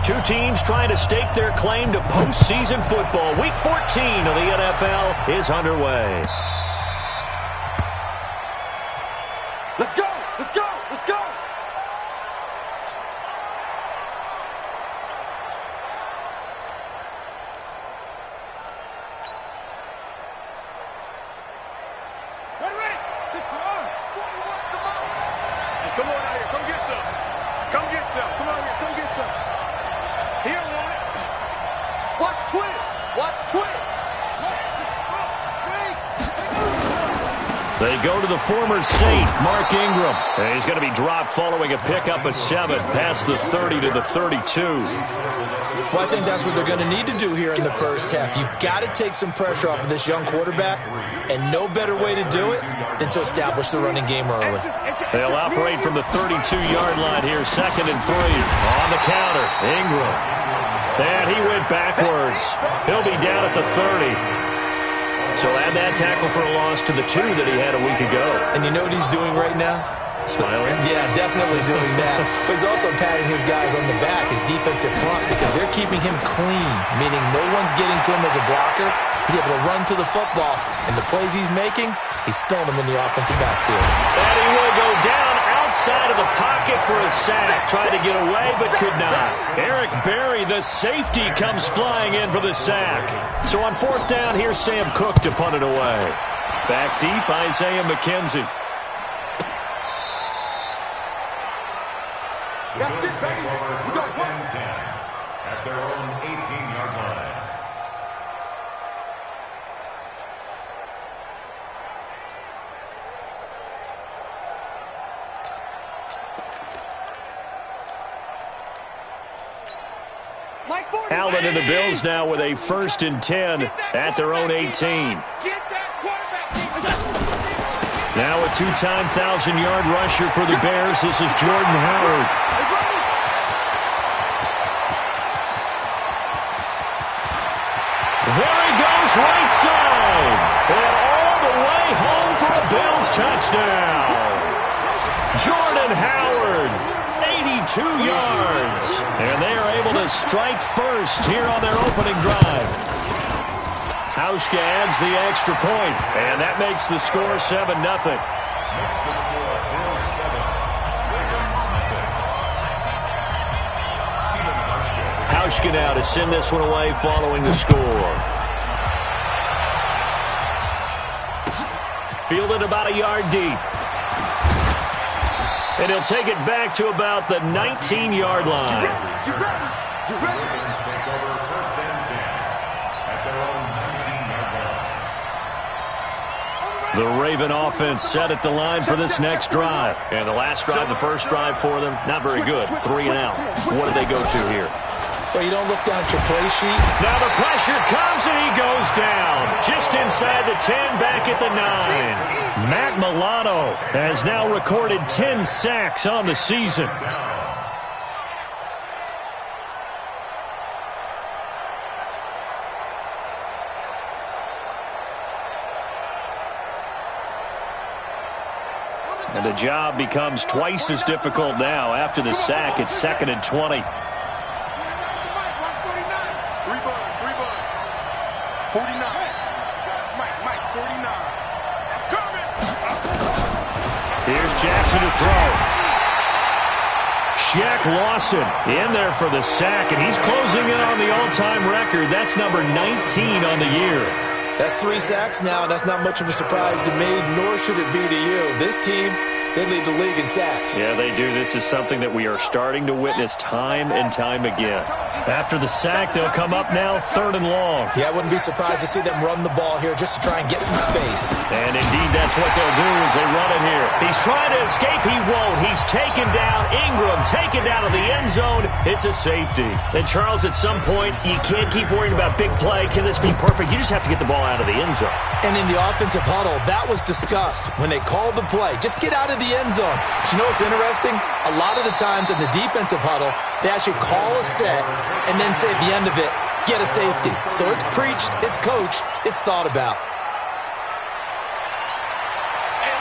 Two teams trying to stake their claim to postseason football. Week 14 of the NFL is underway. Let's go! Let's go! Let's go! Ready! Come on! Come on out here. Come get some. Come get some. Come on here. Come get some. He don't want it. Watch twins. Watch twins. They go to the former Saint, Mark Ingram. And he's going to be dropped following a pickup of 7 past the 30 to the 32. Well, I think that's what they're going to need to do here in the first half. You've got to take some pressure off of this young quarterback, and no better way to do it than to establish the running game early. They'll operate from the 32-yard line here, 2nd and 3. On the counter, Ingram. And he went backwards. He'll be down at the 30. So add that tackle for a loss to the 2 that he had a week ago. And you know what he's doing right now? Smiling? Yeah, definitely doing that. But he's also patting his guys on the back, his defensive front, because they're keeping him clean, meaning no one's getting to him as a blocker. He's able to run to the football, and the plays he's making, he's spilling them in the offensive backfield. And he will go down outside of the pocket for a sack. Tried to get away, but could not. Eric Berry, the safety, comes flying in for the sack. So on 4th down, here's Sam Cook to punt it away. Back deep, Isaiah McKenzie. Got this, baby. We got 1st and 10 at their own 18-yard line. Allen and the Bills now with a 1st and 10 at their own 18. Now a 2-time 1,000-yard rusher for the Bears. This is Jordan Howard. There he goes, right side. And all the way home for a Bills touchdown. Jordan Howard, 82 yards. And they are able to strike first here on their opening drive. Hauschka adds the extra point, and that makes the score 7-0. Hauschka now to send this one away following the score. Fielded about a yard deep. And he'll take it back to about the 19-yard line. You ready? Take over 1st and 10 at their own 19-yard line. The Raven offense set at the line for this next drive. And the last drive, the first drive for them, not very good. 3 and out. What do they go to here? Well, you don't look down at your play sheet. Now the pressure comes and he goes down. Just inside the 10, back at the 9. Matt Milano has now recorded 10 sacks on the season. And the job becomes twice as difficult now. After the sack, it's 2nd and 20. 49. Mike, 49. Here's Jackson to throw. Shaq Lawson in there for the sack, and he's closing in on the all-time record. That's number 19 on the year. That's 3 sacks now, and that's not much of a surprise to me, nor should it be to you. This team, they lead the league in sacks. Yeah, they do. This is something that we are starting to witness time and time again. After the sack, they'll come up now 3rd and long. Yeah, I wouldn't be surprised to see them run the ball here just to try and get some space. And indeed, that's what they'll do as they run it here. He's trying to escape. He won't. He's taken down. Ingram taken down to the end zone. It's a safety. And Charles, at some point, you can't keep worrying about big play. Can this be perfect? You just have to get the ball out of the end zone. And in the offensive huddle, that was discussed when they called the play. Just get out of the end zone. But you know what's interesting? A lot of the times in the defensive huddle, they actually call a set and then say at the end of it, get a safety. So it's preached, it's coached, it's thought about.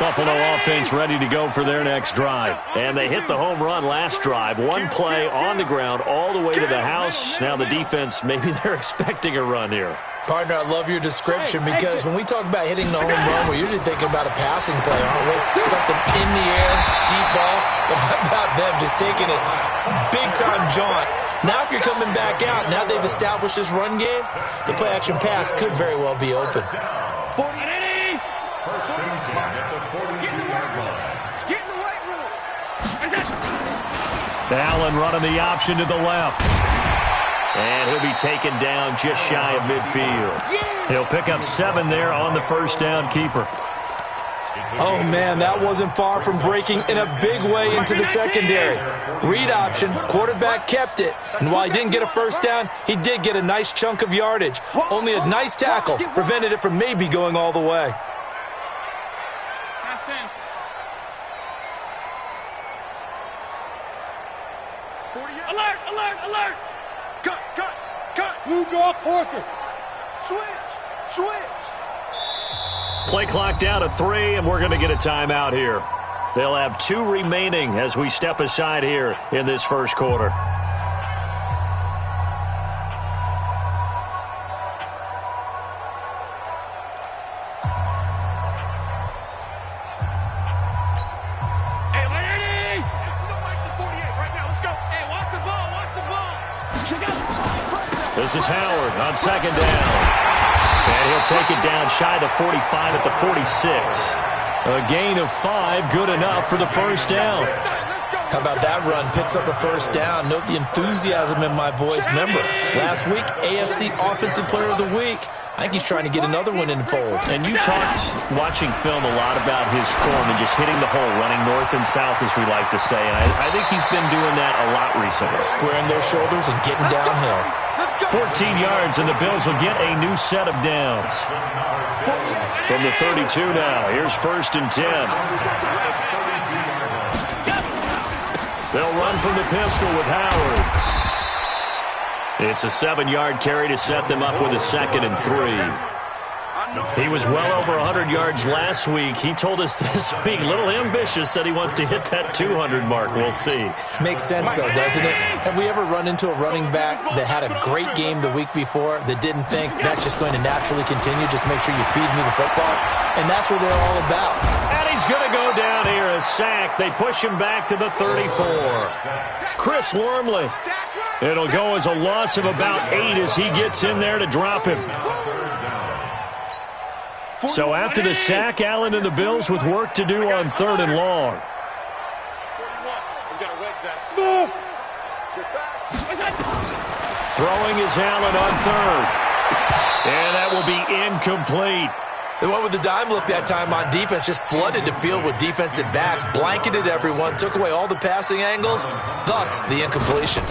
Buffalo offense ready to go for their next drive. And they hit the home run last drive. One play on the ground all the way to the house. Now the defense, maybe they're expecting a run here. Partner, I love your description because when we talk about hitting the home run, we're usually thinking about a passing play, aren't we? Something in the air, deep ball. But how about them just taking it big-time jaunt? Now if you're coming back out, now they've established this run game, the play-action pass could very well be open. Allen running the option to the left. And he'll be taken down just shy of midfield. He'll pick up 7 there on the first down keeper. Oh, man, that wasn't far from breaking in a big way into the secondary. Read option, quarterback kept it. And while he didn't get a first down, he did get a nice chunk of yardage. Only a nice tackle prevented it from maybe going all the way. Alert, alert, alert! Cut, cut, cut! You draw Corker. Switch. Play clock down to 3, and we're going to get a timeout here. They'll have 2 remaining as we step aside here in this first quarter. Hey, lady! We're going back to 48 right now. Let's go. Hey, watch the ball, watch the ball. This is Howard on second down. And he'll take it down shy of the 45 at the 46. A gain of 5, good enough for the first down. How about that run? Picks up a first down. Note the enthusiasm in my voice. Remember, last week, AFC Offensive Player of the Week. I think he's trying to get another one in the fold. And you talked, watching film, a lot about his form and just hitting the hole, running north and south, as we like to say. And I think he's been doing that a lot recently. Squaring those shoulders and getting downhill. 14 yards, and the Bills will get a new set of downs. From the 32 now, here's 1st and 10. They'll run from the pistol with Howard. It's a 7-yard carry to set them up with a 2nd and 3. He was well over 100 yards last week. He told us this week, a little ambitious, said he wants to hit that 200 mark. We'll see. Makes sense, though, doesn't it? Have we ever run into a running back that had a great game the week before that didn't think that's just going to naturally continue? Just make sure you feed me the football. And that's what they're all about. And he's going to go down here, a sack. They push him back to the 34. Chris Wormley. It'll go as a loss of about 8 as he gets in there to drop him. So after the sack, Allen and the Bills with work to do on 3rd and long. Throwing is Allen on 3rd. And that will be incomplete. They went with the dime look that time on defense, just flooded the field with defensive backs, blanketed everyone, took away all the passing angles, thus the incompletion.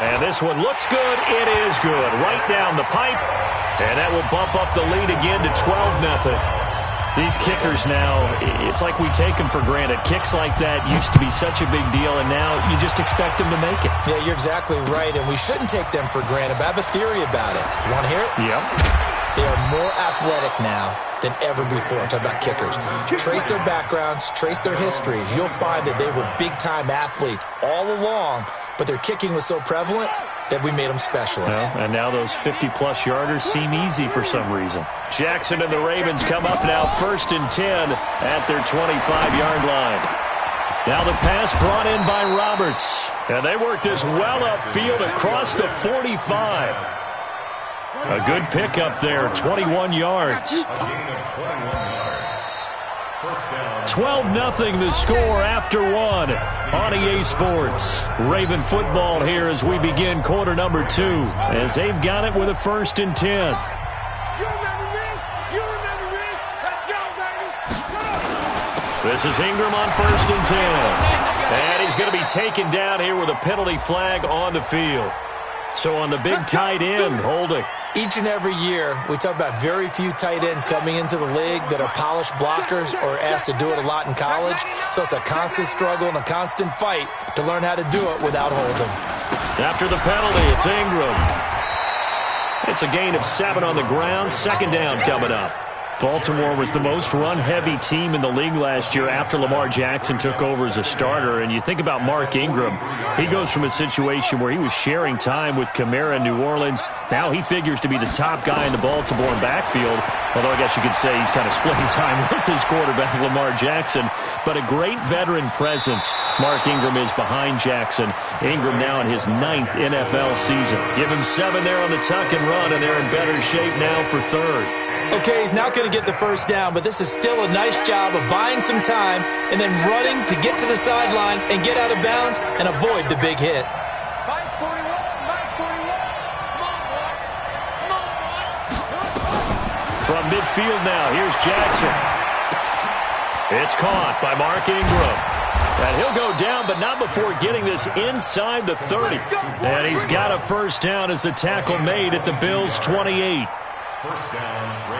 And this one looks good. It is good. Right down the pipe. And that will bump up the lead again to 12-0. These kickers now, it's like we take them for granted. Kicks like that used to be such a big deal, and now you just expect them to make it. Yeah, you're exactly right, and we shouldn't take them for granted, but I have a theory about it. You want to hear it? Yep. They are more athletic now than ever before. I'm talking about kickers. Trace their backgrounds, trace their histories. You'll find that they were big-time athletes all along, but their kicking was so prevalent that we made them specialists. Well, and now those 50-plus yarders seem easy for some reason. Jackson and the Ravens come up now 1st and 10 at their 25-yard line. Now the pass brought in by Roberts. And they work this well upfield across the 45. A good pickup there, 21 yards. 12-0 the score after 1 on EA Sports. Raven football here as we begin quarter number 2, as they've got it with a 1st and 10. You remember me? You remember me? Let's go, baby! This is Ingram on 1st and 10. And he's going to be taken down here with a penalty flag on the field. So on the big tight end, holding. Each and every year, we talk about very few tight ends coming into the league that are polished blockers or asked to do it a lot in college. So it's a constant struggle and a constant fight to learn how to do it without holding. After the penalty, it's Ingram. It's a gain of 7 on the ground. 2nd down coming up. Baltimore was the most run-heavy team in the league last year after Lamar Jackson took over as a starter. And you think about Mark Ingram. He goes from a situation where he was sharing time with Kamara in New Orleans. Now he figures to be the top guy in the Baltimore backfield. Although I guess you could say he's kind of splitting time with his quarterback, Lamar Jackson. But a great veteran presence Mark Ingram is behind Jackson. Ingram now in his 9th NFL season. Give him 7 there on the tuck and run, and they're in better shape now for 3rd. Okay, he's not going to get the first down, but this is still a nice job of buying some time and then running to get to the sideline and get out of bounds and avoid the big hit. From midfield now, here's Jackson. It's caught by Mark Ingram. And he'll go down, but not before getting this inside the 30. And he's got a first down as the tackle made at the Bills' 28.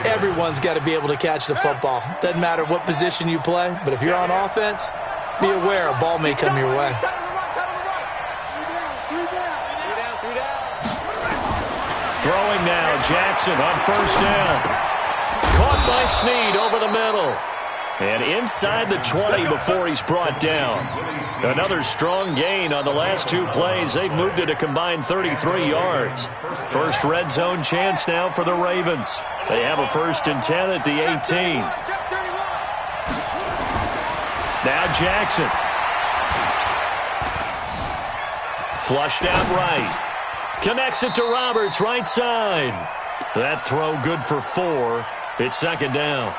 Everyone's got to be able to catch the football. Doesn't matter what position you play, but if you're on offense, be aware a ball may come your way. Throwing now, Jackson on first down. Caught by Snead over the middle. And inside the 20 before he's brought down. Another strong gain on the last 2 plays. They've moved it a combined 33 yards. First red zone chance now for the Ravens. They have a 1st and 10 at the 18. Now Jackson. Flushed out right. Connects it to Roberts, right side. That throw good for 4. It's 2nd down.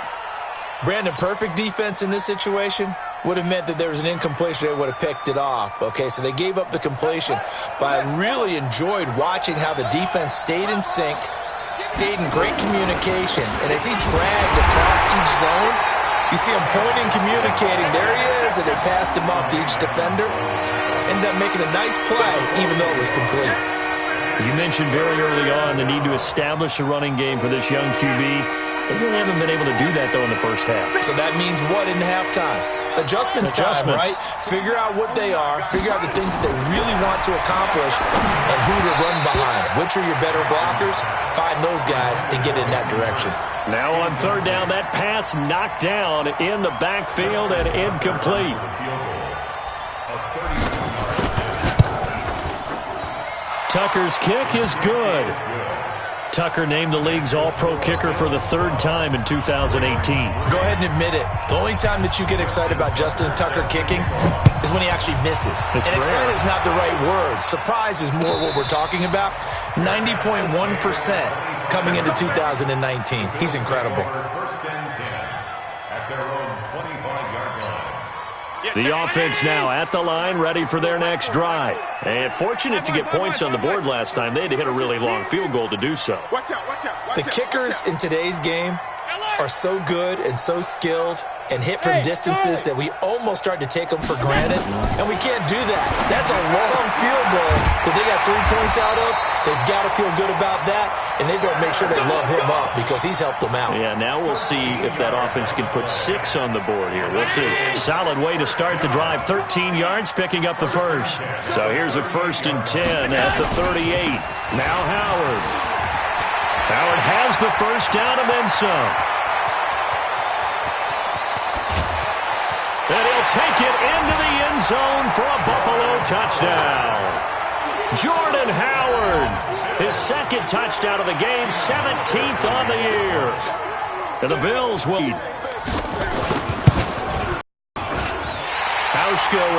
Brandon, perfect defense in this situation would have meant that there was an incompletion. They would have picked it off. Okay, so they gave up the completion. But I really enjoyed watching how the defense stayed in sync, stayed in great communication. And as he dragged across each zone, you see him pointing, communicating. There he is, and they passed him off to each defender. Ended up making a nice play, even though it was complete. You mentioned very early on the need to establish a running game for this young QB. They really haven't been able to do that, though, in the first half. So that means what in halftime? Adjustments time, right? Figure out what they are, figure out the things that they really want to accomplish, and who to run behind. Which are your better blockers? Find those guys and get in that direction. Now on 3rd down, that pass knocked down in the backfield and incomplete. Tucker's kick is good. Tucker named the league's all-pro kicker for the 3rd time in 2018. Go ahead and admit it. The only time that you get excited about Justin Tucker kicking is when he actually misses. And excited is not the right word. Surprise is more what we're talking about. 90.1% coming into 2019. He's incredible. The offense now at the line, ready for their next drive. And fortunate to get points on the board last time. They had to hit a really long field goal to do so. The kickers in today's game are so good and so skilled and hit from distances that we almost start to take them for granted. And we can't do that. That's a long field goal that they got 3 points out of. They've got to feel good about that. And they've got to make sure they love him up because he's helped them out. Yeah, now we'll see if that offense can put 6 on the board here. We'll see. Solid way to start the drive. 13 yards, picking up the first. So here's a 1st and 10 at the 38. Now Howard. Howard has the first down and then some. And he'll take it into the end zone for a Buffalo touchdown. Jordan Howard, his 2nd touchdown of the game, 17th on the year. And the Bills will lead. Hauschka with